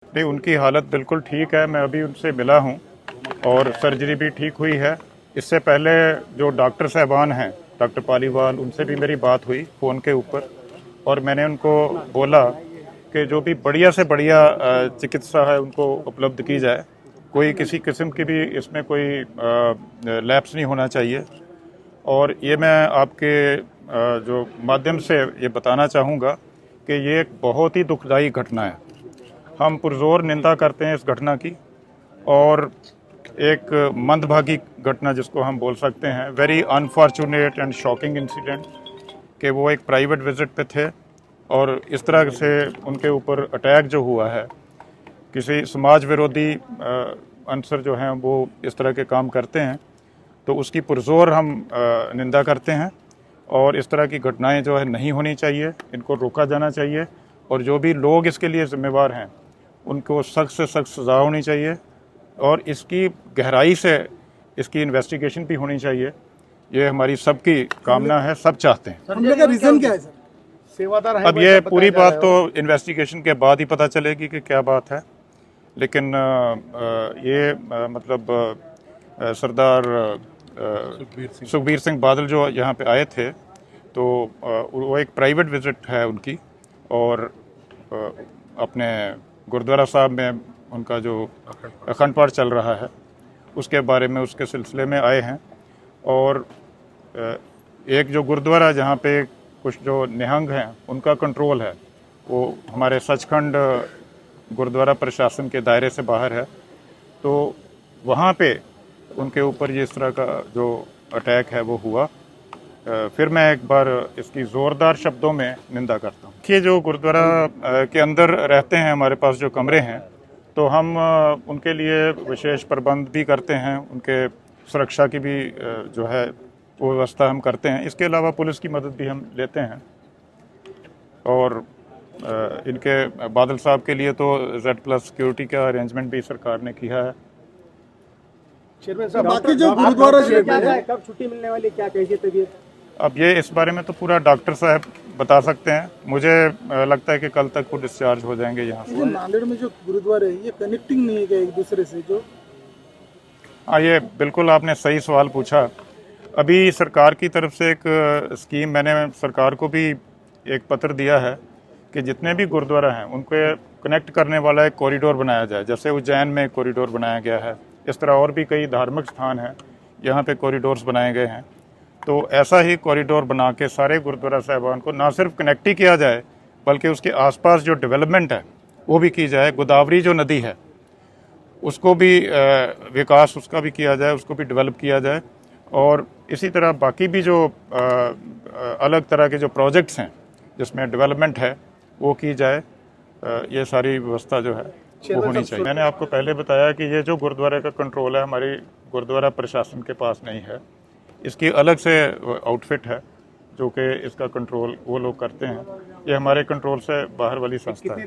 नहीं, उनकी हालत बिल्कुल ठीक है। मैं अभी उनसे मिला हूँ और सर्जरी भी ठीक हुई है। इससे पहले जो डॉक्टर साहबान हैं, डॉक्टर पालीवाल, उनसे भी मेरी बात हुई फ़ोन के ऊपर और मैंने उनको बोला कि जो भी बढ़िया से बढ़िया चिकित्सा है उनको उपलब्ध की जाए। कोई किसी किस्म की भी इसमें कोई लैप्स नहीं होना चाहिए। और ये मैं आपके जो माध्यम से ये बताना चाहूँगा कि ये एक बहुत ही दुखदाई घटना है। हम पुरजोर निंदा करते हैं इस घटना की और एक मंदभागी घटना जिसको हम बोल सकते हैं, very unfortunate and shocking incident, कि वो एक प्राइवेट विजिट पे थे और इस तरह से उनके ऊपर अटैक जो हुआ है, किसी समाज विरोधी अनसर जो हैं वो इस तरह के काम करते हैं, तो उसकी पुरजोर हम निंदा करते हैं। और इस तरह की घटनाएं जो है नहीं होनी चाहिए, इनको रोका जाना चाहिए और जो भी लोग इसके लिए जिम्मेवार हैं उनको सख्त से सख्त सज़ा होनी चाहिए और इसकी गहराई से इसकी इन्वेस्टिगेशन भी होनी चाहिए। ये हमारी सबकी कामना है, सब चाहते हैं। हमले का रीजन क्या है सर? सेवादार है। अब ये पूरी बात तो इन्वेस्टिगेशन के बाद ही पता चलेगी कि क्या बात है, लेकिन ये मतलब सरदार सुखबीर सिंह बादल जो यहाँ पे आए थे, तो वो एक प्राइवेट विजिट है उनकी और अपने गुरुद्वारा साहब में उनका जो अखंड पाठ चल रहा है उसके बारे में, उसके सिलसिले में आए हैं। और एक जो गुरुद्वारा जहाँ पे कुछ जो निहंग हैं उनका कंट्रोल है, वो हमारे सचखंड गुरुद्वारा प्रशासन के दायरे से बाहर है, तो वहाँ पे उनके ऊपर ये इस तरह का जो अटैक है वो हुआ। फिर मैं एक बार इसकी ज़ोरदार शब्दों में निंदा करता हूँ कि जो गुरुद्वारा के अंदर रहते हैं, हमारे पास जो कमरे हैं, तो हम उनके लिए विशेष प्रबंध भी करते हैं, उनके सुरक्षा की भी जो है वो व्यवस्था हम करते हैं। इसके अलावा पुलिस की मदद भी हम लेते हैं और इनके बादल साहब के लिए तो Z+ सिक्योरिटी का अरेंजमेंट भी सरकार ने किया है। चेयरमैन साहब, बाकी जो गुरुद्वारा कब छुट्टी मिलने वाली, क्या कैसी तबीयत? अब ये इस बारे में तो पूरा डॉक्टर साहब बता सकते हैं। मुझे लगता है कि कल तक वो डिस्चार्ज हो जाएंगे यहाँ से। नांदेड़ में जो गुरुद्वारे है ये कनेक्टिंग नहीं है क्या एक दूसरे से? जो हाँ, ये बिल्कुल आपने सही सवाल पूछा। अभी सरकार की तरफ से एक स्कीम, मैंने सरकार को भी एक पत्र दिया है कि जितने भी गुरुद्वारा हैं उनको कनेक्ट करने वाला एक कॉरिडोर बनाया जाए। जैसे उज्जैन में एक कॉरिडोर बनाया गया है, इस तरह और भी कई धार्मिक स्थान हैं यहाँ पे कॉरिडोर्स बनाए गए हैं। तो ऐसा ही कॉरिडोर बना के सारे गुरुद्वारा साहिबान को ना सिर्फ कनेक्ट ही किया जाए, बल्कि उसके आसपास जो डेवलपमेंट है वो भी की जाए। गोदावरी जो नदी है उसको भी विकास उसका भी किया जाए, उसको भी डेवलप किया जाए। और इसी तरह बाकी भी जो अलग तरह के जो प्रोजेक्ट्स हैं जिसमें डेवलपमेंट है वो की जाए। ये सारी व्यवस्था जो है वो होनी चाहिए। मैंने आपको पहले बताया कि ये जो गुरुद्वारे का कंट्रोल है हमारी गुरुद्वारा प्रशासन के पास नहीं है, इसकी अलग से आउटफिट है जो कि इसका कंट्रोल वो लोग करते हैं। ये हमारे कंट्रोल से बाहर वाली संस्था है।